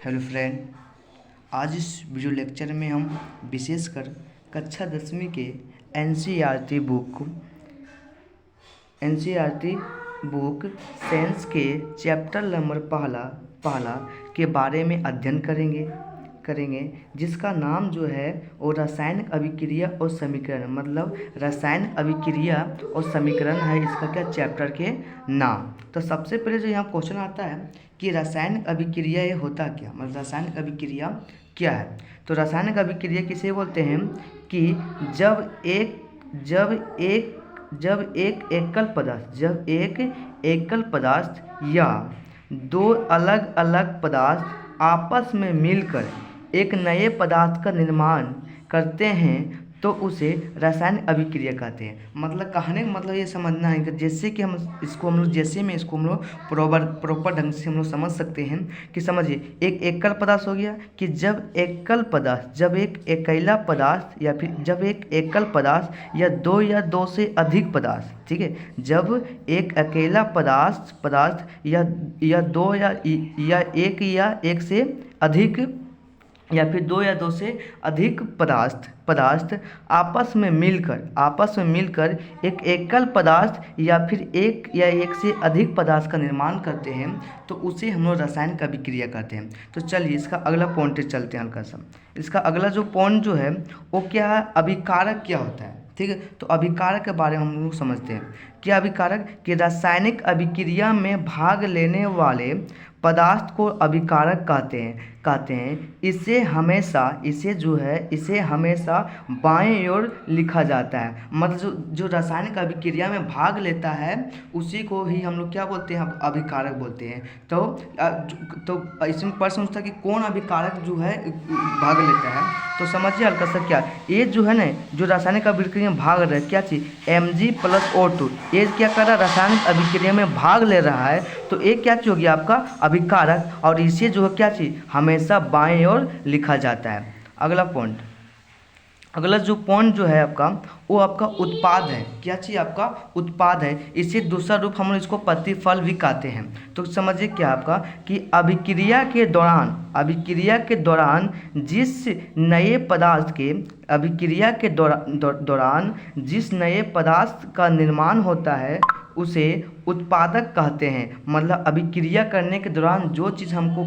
Hello friend, आज इस video lecture में हम विशेषकर कक्षा 10वीं के एनसीईआरटी बुक साइंस के चैप्टर नंबर पहला के बारे में अध्ययन करेंगे जिसका नाम जो है वो रासायनिक अभिक्रिया और समीकरण, मतलब रासायनिक अभिक्रिया और समीकरण है इसका क्या चैप्टर के नाम। तो सबसे पहले जो यहाँ क्वेश्चन आता है कि रासायनिक अभिक्रिया ये होता क्या, मतलब रासायनिक अभिक्रिया क्या है। तो रासायनिक अभिक्रिया किसे बोलते हैं कि जब एक एकल पदार्थ या दो अलग अलग पदार्थ आपस में मिलकर एक नए पदार्थ का निर्माण करते हैं तो उसे रासायनिक अभिक्रिया कहते हैं। मतलब कहने का मतलब ये समझना है कि जैसे कि हम लोग प्रॉपर ढंग से हम लोग समझ सकते हैं कि समझिए एक एकल पदार्थ हो गया कि जब एक अकेला पदार्थ या फिर जब एक एकल पदार्थ या दो से अधिक पदार्थ, ठीक है, जब एक अकेला पदार्थ या दो या एक से अधिक या फिर दो या दो से अधिक पदार्थ आपस में मिलकर एक एकल पदार्थ या फिर एक से अधिक पदार्थ का निर्माण करते हैं तो उसे हम लोग रासायनिक अभिक्रिया कहते हैं। तो चलिए इसका अगला पॉइंट चलते हैं हल्का सा। इसका अगला जो पॉइंट जो है वो क्या है, अभिकारक क्या होता है, ठीक है। तो अभिकारक के बारे में हम लोग समझते हैं। क्या अभिकारक कि रासायनिक अभिक्रिया में भाग लेने वाले पदार्थ को अभिकारक कहते हैं। इसे हमेशा बाएं ओर लिखा जाता है। मतलब जो रासायनिक अभिक्रिया में भाग लेता है उसी को ही हम लोग क्या बोलते हैं, अभिकारक बोलते हैं। तो इसमें प्रश्न उठता है कि कौन अभिकारक जो है भाग लेता है। तो समझिए हल्का सा, क्या ये जो है ना, जो रासायनिक अभिक्रिया में भाग रहा है, क्या चीज़ Mg+O2, ये क्या कर रहा है, रासायनिक अभिक्रिया में भाग ले रहा है। तो एक क्या चीज़ होगी आपका अभिकारक, और इसे जो है क्या चीज़ हमेशा बाएं ओर लिखा जाता है। अगला जो पॉइंट जो है आपका वो आपका उत्पाद है। क्या चीज़ आपका उत्पाद है। इसे दूसरा रूप हम लोग इसको प्रतिफल भी कहते हैं। तो समझिए क्या आपका कि अभिक्रिया के दौरान जिस नए पदार्थ का निर्माण होता है उसे उत्पादक कहते हैं। मतलब अभिक्रिया करने के दौरान जो चीज़ हमको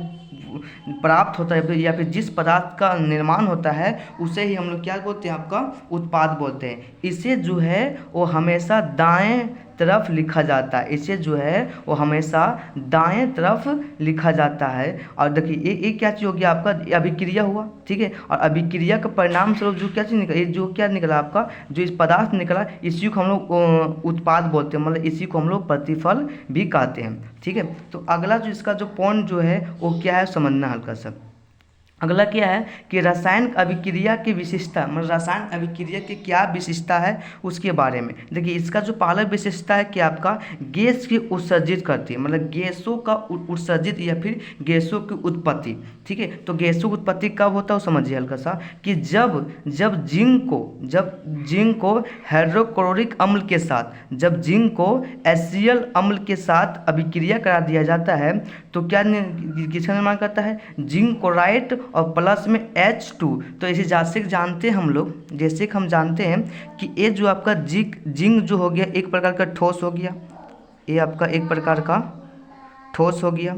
प्राप्त होता है या फिर जिस पदार्थ का निर्माण होता है उसे ही हम लोग क्या बोलते हैं, आपका उत्पाद बोलते हैं। इसे जो है वो हमेशा दाएं तरफ लिखा जाता है। और देखिए ये क्या चीज़ हो गया, आपका अभिक्रिया हुआ, ठीक है। और अभिक्रिया का परिणाम स्वरूप जो क्या चीज़ निकला, ये जो क्या निकला आपका, जो इस पदार्थ निकला, इसी को हम लोग उत्पाद बोलते हैं। मतलब इसी को हम लोग प्रतिफल भी कहते हैं, ठीक है। तो अगला जो इसका जो पॉइंट जो है वो क्या है, समझना हल्का सा। अगला क्या है कि रासायनिक अभिक्रिया की विशेषता, मतलब रासायनिक अभिक्रिया की क्या विशेषता है उसके बारे में। देखिए इसका जो पहला विशेषता है कि आपका गैस की उत्सर्जित करती है, मतलब गैसों का उत्सर्जित या फिर गैसों की उत्पत्ति, ठीक है। तो गैसों की उत्पत्ति कब होता है वो समझिए हल्का सा कि जब जिंक को हाइड्रोक्लोरिक अम्ल के साथ, जब जिंक को एसियल अम्ल के साथ अभिक्रिया करा दिया जाता है तो क्या किसका निर्माण करता है, जिंक क्लोराइड और प्लस में H2। तो इसे जानते हैं हम लोग, जैसे कि हम जानते हैं कि ये जो आपका जिंक जो हो गया एक प्रकार का ठोस हो गया, ये आपका एक प्रकार का ठोस हो गया,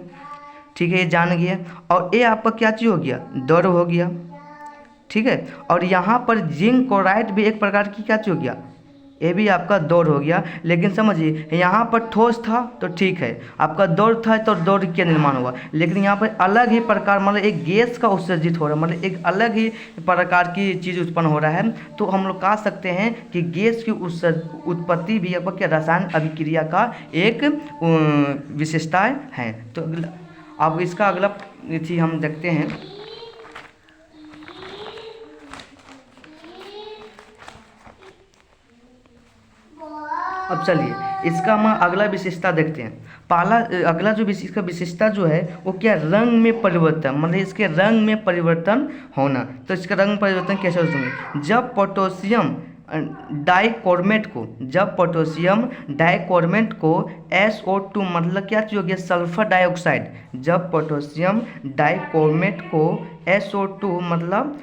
ठीक है, ये जान गया। और ये आपका क्या चीज़ हो गया, द्रव हो गया, ठीक है। और यहाँ पर जिंक क्लोराइड भी एक प्रकार की क्या चीज़ हो गया, ये भी आपका दौड़ हो गया। लेकिन समझिए यहाँ पर ठोस था तो ठीक है, आपका दौड़ था तो दौड़ क्या निर्माण हुआ, लेकिन यहाँ पर अलग ही प्रकार, मतलब एक गैस का उत्सर्जित हो रहा है, मतलब एक अलग ही प्रकार की चीज़ उत्पन्न हो रहा है। तो हम लोग कह सकते हैं कि गैस की उत्पत्ति भी आपका क्या रासायनिक अभिक्रिया का एक विशेषताएँ हैं। तो अब इसका अगला चीज़ हम देखते हैं। अब चलिए इसका हम अगला विशेषता देखते हैं। अगला जो इसका विशेषता जो है वो क्या, रंग में परिवर्तन, मतलब इसके रंग में परिवर्तन होना। तो इसका रंग परिवर्तन कैसे हो सकता है, जब पोटेशियम डाइक्रोमेट को SO2 मतलब क्या चीज़ हो गया, सल्फर डाइऑक्साइड। जब पोटेशियम डाइक्रोमेट को SO2 मतलब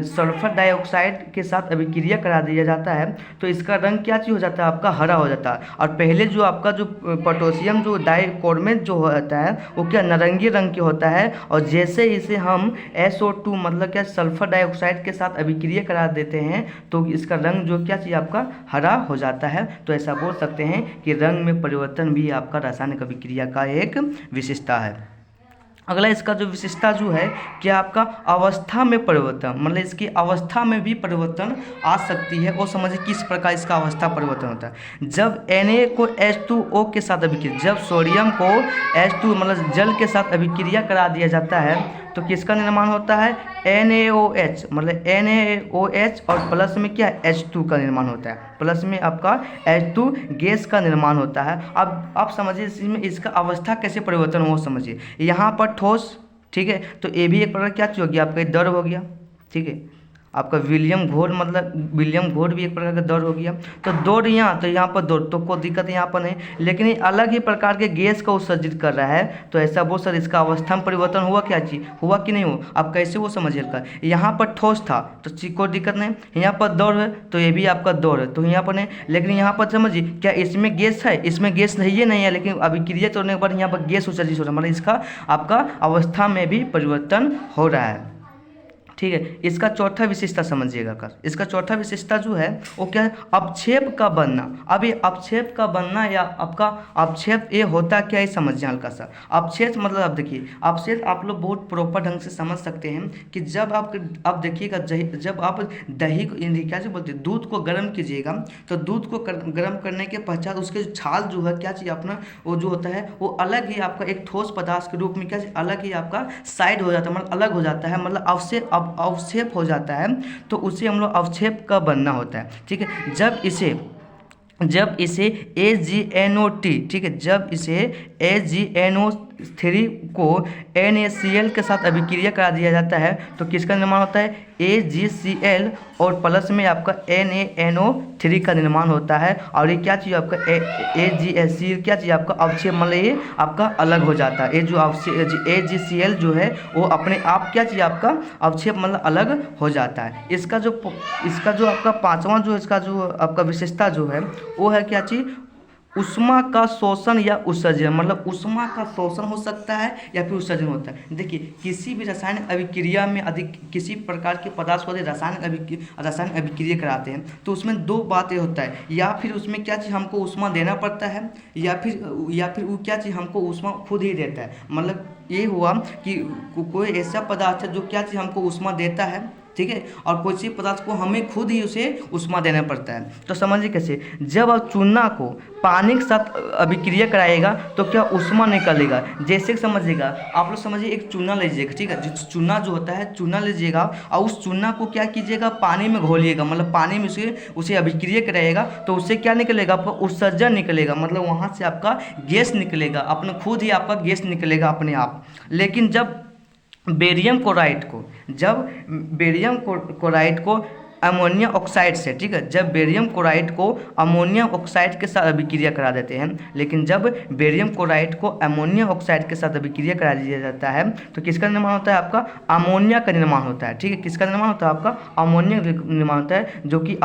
सल्फर डाइऑक्साइड के साथ अभिक्रिया करा दिया जाता है तो इसका रंग क्या चीज़ हो जाता है, आपका हरा हो जाता है। और पहले जो आपका जो पोटेशियम जो डाइक्रोमेट जो होता है वो क्या नारंगी रंग के होता है, और जैसे इसे हम SO2 मतलब क्या सल्फर डाइऑक्साइड के साथ अभिक्रिया करा देते हैं तो इसका रंग जो क्या चीज़ आपका हरा हो जाता है। तो ऐसा बोल सकते हैं कि रंग में परिवर्तन भी आपका रासायनिक अभिक्रिया का एक विशेषता है। अगला इसका जो विशेषता जो है कि आपका अवस्था में परिवर्तन, मतलब इसकी अवस्था में भी परिवर्तन आ सकती है। और समझिए किस प्रकार इसका अवस्था परिवर्तन होता है। जब Na को H2O के साथ अभिक्रिया, जब सोडियम को H2 मतलब जल के साथ अभिक्रिया करा दिया जाता है तो किसका निर्माण होता है, NaOH मतलब NaOH, और प्लस में क्या H2 का निर्माण होता है, प्लस में आपका H2 गैस का निर्माण होता है। अब आप समझिए इसमें इसका अवस्था कैसे परिवर्तन हो, समझिए यहाँ पर ठोस, ठीक है, तो ये भी एक प्रकार क्या चीज़ हो गया, आपका द्रव हो गया, ठीक है। आपका विलियम घोर मतलब विलियम घोर भी एक प्रकार का दौड़ हो गया। तो दौड़ यहाँ, तो यहाँ पर दौड़ तो कोई दिक्कत यहाँ पर नहीं, लेकिन ये अलग ही प्रकार के गैस का उत्सर्जित कर रहा है। तो ऐसा बहुत सर इसका अवस्था में परिवर्तन हुआ, क्या चीज़ हुआ कि नहीं हो, आप कैसे वो समझिएगा। यहाँ पर ठोस था तो कोई दिक्कत नहीं, यहाँ पर दौड़ है तो ये भी आपका दौड़ है तो यहाँ पर नहीं, लेकिन यहाँ पर समझिए क्या इसमें गैस है, इसमें गैस नहीं है, लेकिन अभिक्रिया तोड़ने के बाद यहाँ पर गैस उत्सर्जित हो रहा है, मतलब इसका आपका अवस्था में भी परिवर्तन हो रहा है, ठीक है। इसका चौथा विशेषता समझिएगा कर, इसका चौथा विशेषता जो है वो क्या है, अपक्षेप का बनना। अब ये अपक्षेप का बनना या आपका अपक्षेप ये होता क्या है समझिए हल्का सा। अपक्षेप मतलब आप देखिए, अपक्षेप आप लोग बहुत प्रॉपर ढंग से समझ सकते हैं कि जब आप देखिएगा जब आप दही को क्या से बोलते हैं, दूध को गर्म कीजिएगा तो दूध को गर्म करने के पश्चात उसके जो छाल जो है क्या चीज़ अपना वो जो होता है वो अलग ही आपका एक ठोस पदार्थ के रूप में क्या अलग ही आपका साइड हो जाता है, मतलब अलग हो जाता है, मतलब अवक्षेप हो जाता है। तो उसे हम लोग अवक्षेप का बनना होता है, ठीक है। जब इसे AgNO3, ठीक है, जब इसे AgNO3 को NaCl के साथ अभिक्रिया करा दिया जाता है तो किसका निर्माण होता है, AgCl, और प्लस में आपका NaNO3 का निर्माण होता है। और ये क्या चीज़ आपका AgCl क्या चीज़ आपका अवक्षेप, मतलब ये आपका अलग हो जाता है। ये जो AgCl जो है वो अपने आप क्या चीज़ आपका अवक्षेप मतलब अलग हो जाता है। इसका जो आपका पांचवा जो इसका जो आपका विशेषता जो है वो है क्या चीज़, उष्मा का शोषण या उत्सर्जन, मतलब उष्मा का शोषण हो सकता है या फिर उत्सर्जन होता है। देखिए किसी भी रासायनिक अभिक्रिया में अधिक किसी प्रकार के पदार्थ को रासायनिक अभिक्रिया कराते हैं तो उसमें दो बातें होता है, या फिर उसमें क्या चीज़ हमको उष्मा देना पड़ता है या फिर वो क्या चीज़ हमको उष्मा खुद ही देता है। मतलब ये हुआ कि कोई ऐसा पदार्थ है जो क्या चीज़ हमको उष्मा देता है, ठीक है, और कोई सी पदार्थ को हमें खुद ही उसे उष्मा देना पड़ता है। तो समझिए कैसे, जब आप चूना को पानी के साथ अभिक्रिया कराएगा तो क्या उष्मा निकलेगा। जैसे समझिएगा आप लोग समझिए एक चूना लीजिएगा, ठीक है, चूना जो होता है चूना लीजिएगा और उस चूना को क्या कीजिएगा, पानी में घोलिएगा, मतलब पानी में उसे अभिक्रिया कराएगा तो उससे क्या निकलेगा, आपका उत्सर्जन निकलेगा, मतलब वहाँ से आपका गैस निकलेगा, अपने खुद ही आपका गैस निकलेगा अपने आप। लेकिन जब बेरियम क्लोराइड को अमोनियम ऑक्साइड से, ठीक है, जब बेरियम क्लोराइड को अमोनियम ऑक्साइड के साथ अभिक्रिया करा देते हैं, लेकिन जब बेरियम क्लोराइड को अमोनियम ऑक्साइड के साथ अभिक्रिया करा दिया जाता है तो किसका निर्माण होता है, आपका अमोनिया का निर्माण होता है, ठीक है। किसका निर्माण होता है, आपका अमोनिया निर्माण होता है, जो कि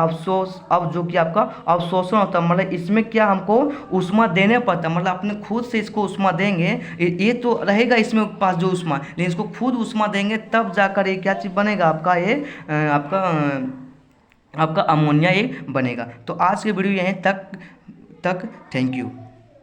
आपका अवशोषण होता है। मतलब इसमें क्या हमको उष्मा देने पड़ता है, मतलब अपने खुद से इसको उष्मा देंगे, ये तो रहेगा इसमें पास जो उष्मा, लेकिन इसको खुद उष्मा देंगे तब जाकर ये क्या चीज़ बनेगा, आपका ये आपका अमोनिया ये बनेगा। तो आज के वीडियो यहीं तक। Thank you.